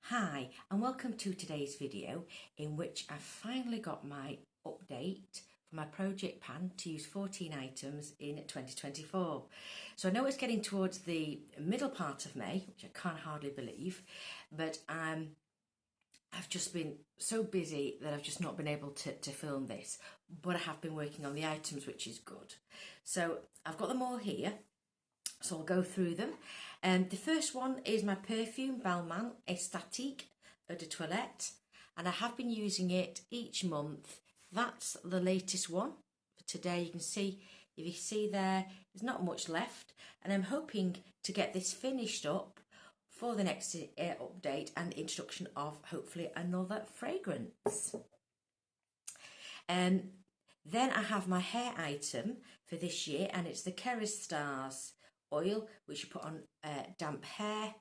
Hi and welcome to today's video in which I finally got my update for my project pan to use 14 items in 2024. So I know it's getting towards the middle part of May, which I can't hardly believe, but I've just been so busy that I've just not been able to film this, but I have been working on the items, which is good. So I've got them all here. So I'll go through them. The first one is my perfume Balmain Estatique Eau de Toilette, and I have been using it each month. That's the latest one for today. You can see, if you see there's not much left, and I'm hoping to get this finished up for the next update and the introduction of hopefully another fragrance. Then I have my hair item for this year, and it's the Kerastase oil, which you put on damp hair,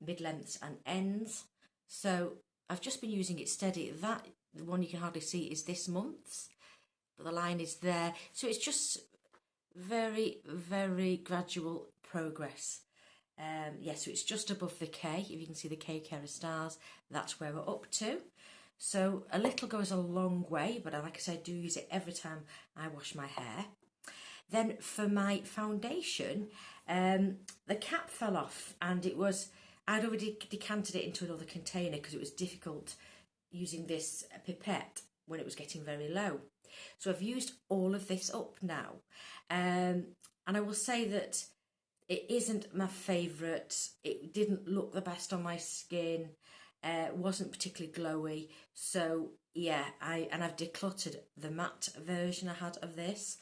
mid-lengths and ends. So I've just been using it steady. That, the one you can hardly see, is this month's, but the line is there. So it's just very, very gradual progress. So it's just above the K. If you can see the K Kerastase, that's where we're up to. So a little goes a long way, but like I said, I do use it every time I wash my hair. Then for my foundation, the cap fell off, and I'd already decanted it into another container because it was difficult using this pipette when it was getting very low. So I've used all of this up now. And I will say that it isn't my favourite. It didn't look the best on my skin. Wasn't particularly glowy. So yeah, I've decluttered the matte version I had of this.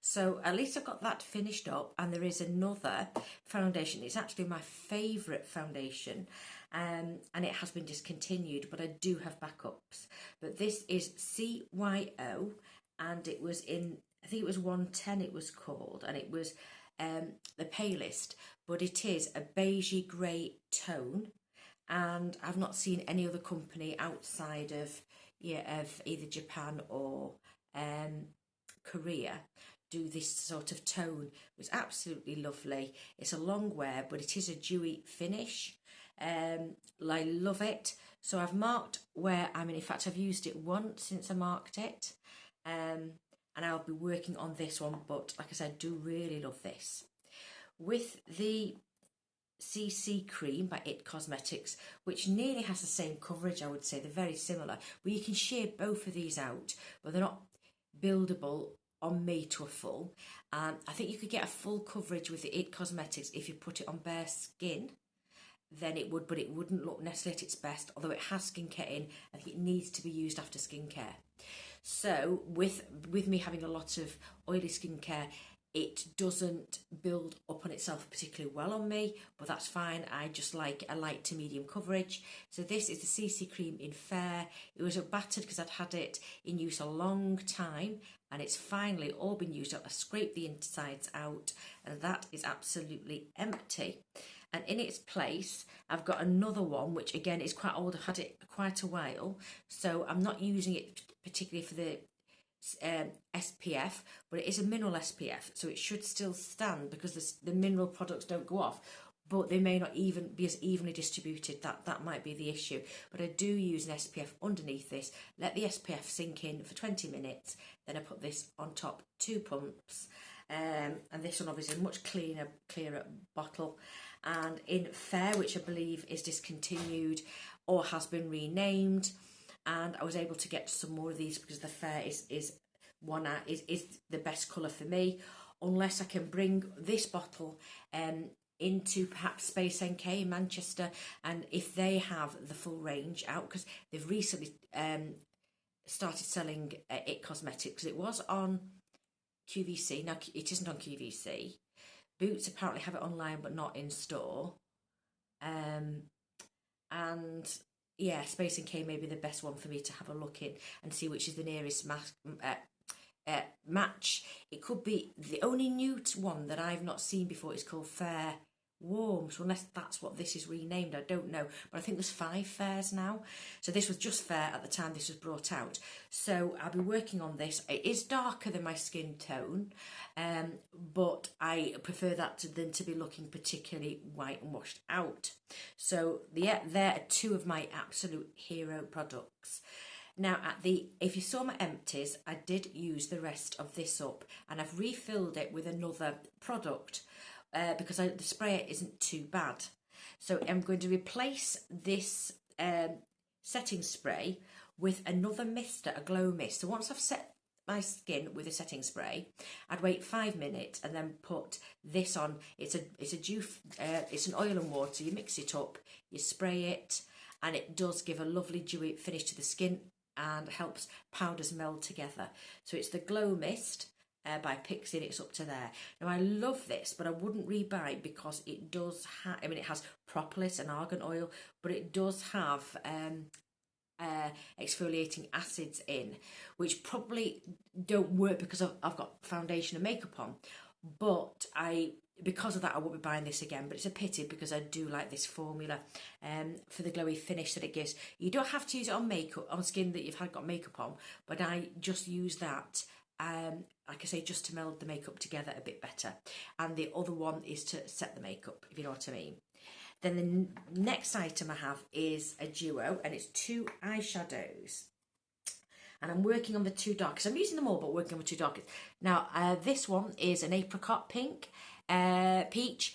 So at least I've got that finished up, and there is another foundation. It's actually my favourite foundation, and it has been discontinued, but I do have backups. But this is CYO, and it was in, I think it was 110 it was called, and it was the palest, but it is a beigey grey tone, and I've not seen any other company outside of either Japan or Korea do this sort of tone. It was absolutely lovely. It's a long wear, but it is a dewy finish. I love it. So I've marked where I'm in. In fact, I've used it once since I marked it, and I'll be working on this one. But like I said, I do really love this. With the CC cream by IT Cosmetics, which nearly has the same coverage, I would say they're very similar, but you can share both of these out, but they're not buildable on me to a full. I think you could get a full coverage with the IT Cosmetics if you put it on bare skin, then it would, but it wouldn't look necessarily at its best, although it has skincare in. I think it needs to be used after skincare. So with me having a lot of oily skincare, it doesn't build up on itself particularly well on me, but that's fine. I just like a light to medium coverage. So this is the CC cream in Fair. It was battered because I'd had it in use a long time, and it's finally all been used up. I scraped the insides out, and that is absolutely empty. And in its place, I've got another one, which again is quite old. I've had it quite a while, so I'm not using it particularly for the SPF, but it is a mineral SPF, so it should still stand because the mineral products don't go off, but they may not even be as evenly distributed. That might be the issue. But I do use an SPF underneath this, let the SPF sink in for 20 minutes, then I put this on top, 2 pumps, and this one obviously a much clearer bottle. And in Fair, which I believe is discontinued or has been renamed, and I was able to get some more of these because the Fair is the best colour for me, unless I can bring this bottle into perhaps Space NK in Manchester, and if they have the full range out, because they've recently started selling IT Cosmetics. It was on QVC, now it isn't on QVC. Boots apparently have it online but not in store, and yeah, Space NK may be the best one for me to have a look in and see which is the nearest match. It could be the only new one that I've not seen before is called Fair warm, so unless that's what this is renamed, I don't know, but I think there's 5 fairs now. So this was just fair at the time this was brought out. So I'll be working on this. It is darker than my skin tone, but I prefer that than to be looking particularly white and washed out. So there are 2 of my absolute hero products. Now, if you saw my empties, I did use the rest of this up, and I've refilled it with another product because the sprayer isn't too bad. So I'm going to replace this setting spray with another mister, a glow mist. So once I've set my skin with a setting spray, I'd wait 5 minutes and then put this on. It's an oil and water. You mix it up, you spray it, and it does give a lovely dewy finish to the skin and helps powders meld together. So it's the Glow Mist by Pixie, and it's up to there. Now I love this, but I wouldn't rebuy it because it does have, I mean, it has propolis and argan oil, but it does have exfoliating acids in, which probably don't work because I've got foundation and makeup on. But because of that, I won't be buying this again, but it's a pity because I do like this formula for the glowy finish that it gives. You don't have to use it on makeup, on skin that you've got makeup on, but I just use that, like I say, just to meld the makeup together a bit better. And the other one is to set the makeup, if you know what I mean. Then the next item I have is a duo, and it's 2 eyeshadows. And I'm working on the 2 darkest. I'm using them all, but working on the 2 darkest. Now, this one is an apricot pink, peachy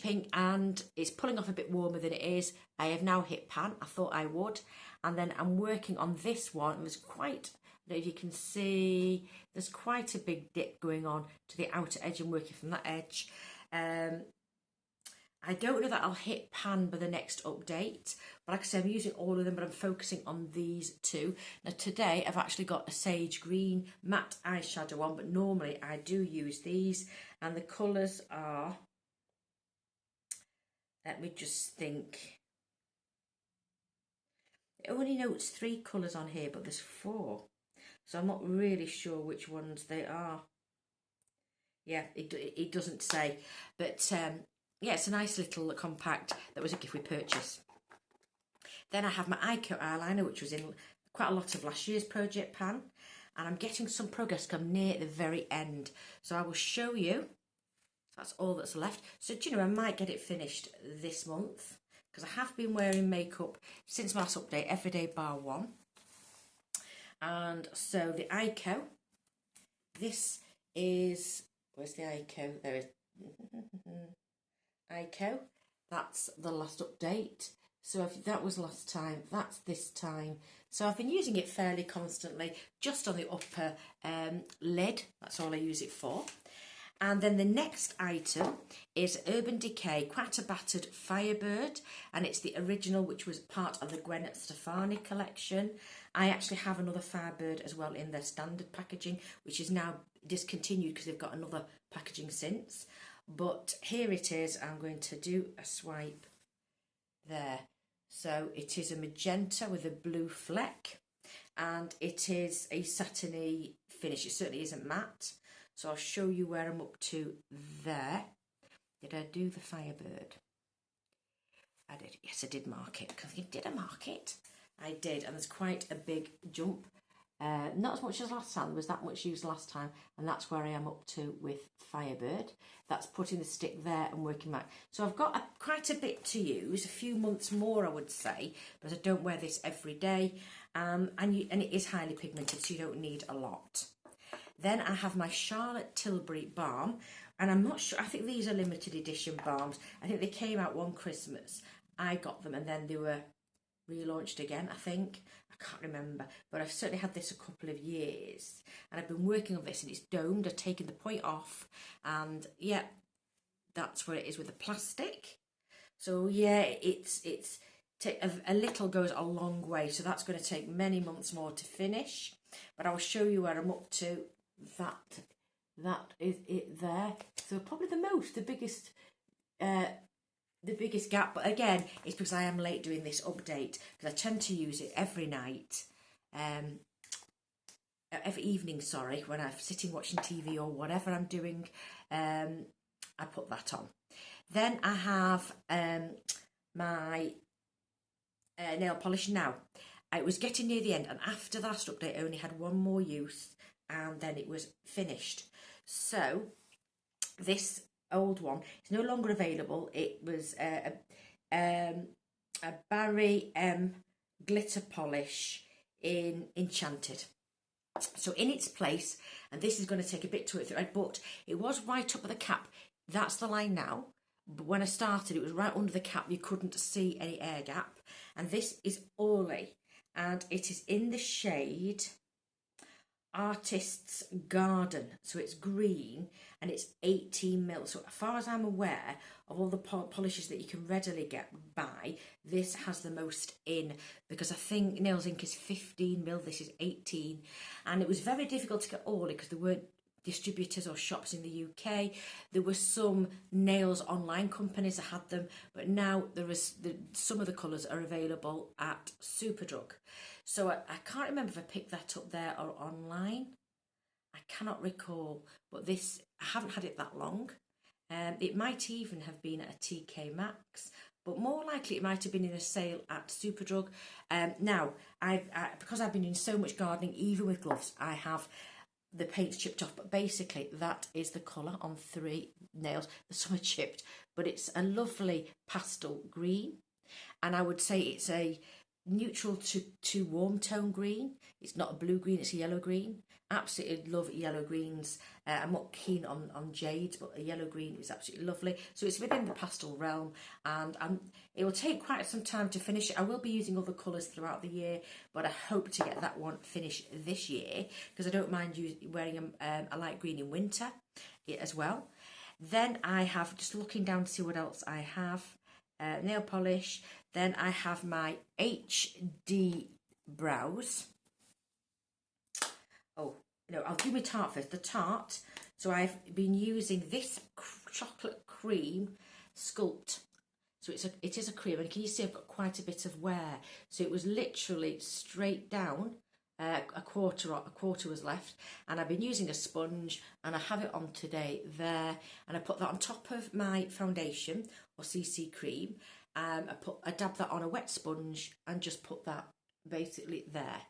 pink, and it's pulling off a bit warmer than it is. I have now hit pan. I thought I would. And then I'm working on this one. It was quite, I don't know if you can see, there's quite a big dip going on to the outer edge. I'm working from that edge. I don't know that I'll hit pan by the next update, but like I said, I'm using all of them, but I'm focusing on these 2. Now today I've actually got a sage green matte eyeshadow on, but normally I do use these, and the colours are, let me just think, it only notes 3 colours on here, but there's 4, so I'm not really sure which ones they are. Yeah, it doesn't say, but yeah, it's a nice little compact that was a gift we purchased. Then I have my Eyeko eyeliner, which was in quite a lot of last year's project pan, and I'm getting some progress come near the very end. So I will show you. That's all that's left. So, do you know, I might get it finished this month because I have been wearing makeup since my last update, every day bar 1. And so the Eyeko, this is, where's the Eyeko? There is. Eyeko, that's the last update. So if that was last time, that's this time. So I've been using it fairly constantly, just on the upper lid. That's all I use it for. And then the next item is Urban Decay, quite a battered Firebird, and it's the original, which was part of the Gwen Stefani collection. I actually have another Firebird as well in their standard packaging, which is now discontinued because they've got another packaging since. But here it is. I'm going to do a swipe there. So it is a magenta with a blue fleck, and it is a satiny finish. It certainly isn't matte. So I'll show you where I'm up to there. Did I do the Firebird? I did. Yes, I did mark it. Did I mark it? I did, and there's quite a big jump. Not as much as last time, there was that much used last time, and that's where I am up to with Firebird. That's putting the stick there and working back. So I've got quite a bit to use, a few months more I would say, but I don't wear this every day, and it is highly pigmented, so you don't need a lot. Then I have my Charlotte Tilbury Balm, and I'm not sure, I think these are limited edition balms. I think they came out one Christmas. I got them and then they were relaunched again, I think. I can't remember, but I've certainly had this a couple of years, and I've been working on this, and it's domed. I've taken the point off, and yeah, that's where it is with the plastic. So yeah, it's a little goes a long way, so that's going to take many months more to finish, but I'll show you where I'm up to. That is it there. So probably the biggest gap, but again, it's because I am late doing this update, because I tend to use it every night, every evening, sorry, when I'm sitting watching TV or whatever I'm doing, I put that on. Then I have my nail polish now. It was getting near the end, and after the last update I only had one more use and then it was finished. So this old one is no longer available. It was a Barry M glitter polish in Enchanted. So in its place, and this is going to take a bit to it through, but it was right up at the cap. That's the line now. But when I started, it was right under the cap. You couldn't see any air gap. And this is Orly, and it is in the shade Artist's Garden. So it's green and it's 18mm. So as far as I'm aware of all the polishes that you can readily get by, this has the most in, because I think Nails Inc is 15mm, this is 18, and it was very difficult to get Orly because there weren't distributors or shops in the UK. There were some nails online companies that had them, but now there is some of the colours are available at Superdrug. So I can't remember if I picked that up there or online. I cannot recall, but this, I haven't had it that long. It might even have been at a TK Maxx, but more likely it might have been in a sale at Superdrug. Now, because I've been doing so much gardening, even with gloves, I have the paint's chipped off, but basically that is the colour on 3 nails. Some are chipped, but it's a lovely pastel green, and I would say it's a neutral to warm tone green. It's not a blue green, it's a yellow green. Absolutely love yellow greens. I'm not keen on jades, but a yellow green is absolutely lovely. So it's within the pastel realm, and it will take quite some time to finish it. I will be using other colours throughout the year, but I hope to get that one finished this year, because I don't mind wearing a light green in winter as well. Then I have, just looking down to see what else I have, nail polish. Then I have my HD brows. Oh, no, I'll do my Tarte first. The Tarte. So I've been using this chocolate cream Sculpt. So it is a cream, and can you see I've got quite a bit of wear. So it was literally straight down. A quarter was left, and I've been using a sponge, and I have it on today there, and I put that on top of my foundation or CC cream. I dab that on a wet sponge and just put that basically there.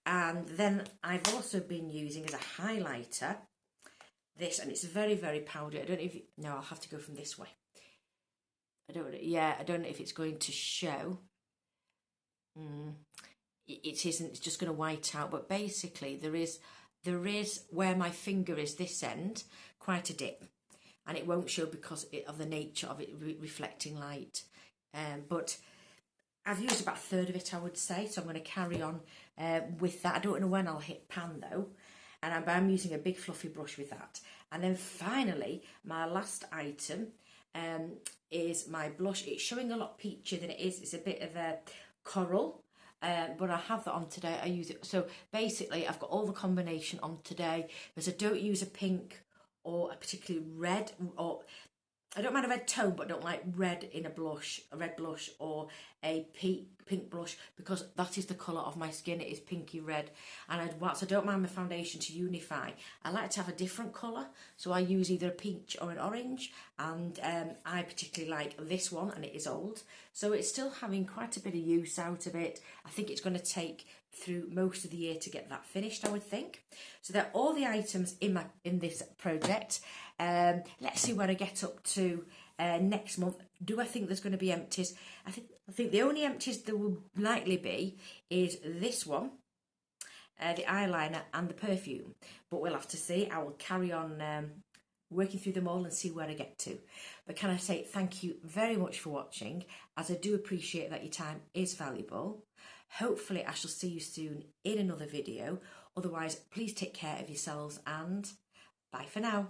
And then I've also been using as a highlighter this, and it's very, very powdery. I don't know if no, I'll have to go from this way. I don't know if it's going to show. It isn't, it's just going to white out, but basically there is where my finger is this end, quite a dip, and it won't show because of the nature of it reflecting light. But I've used about a third of it, I would say, so I'm going to carry on with that. I don't know when I'll hit pan though, and I'm using a big fluffy brush with that. And then finally, my last item is my blush. It's showing a lot peachier than it is. It's a bit of a coral, but I have that on today. I use it. So basically, I've got all the combination on today, because I don't use a pink or a particularly red, or I don't mind a red tone, but I don't like red in a red blush or a pink blush, because that is the colour of my skin. It is pinky red, and whilst I don't mind my foundation to unify, I like to have a different colour, so I use either a peach or an orange, and I particularly like this one, and it is old, so it's still having quite a bit of use out of it. I think it's going to take through most of the year to get that finished, I would think. So they're all the items in this project. Let's see where I get up to next month. Do I think there's going to be empties? I think the only empties there will likely be is this one, the eyeliner and the perfume, but we'll have to see. I will carry on working through them all and see where I get to. But can I say thank you very much for watching, as I do appreciate that your time is valuable. Hopefully I shall see you soon in another video. Otherwise, please take care of yourselves, and bye for now.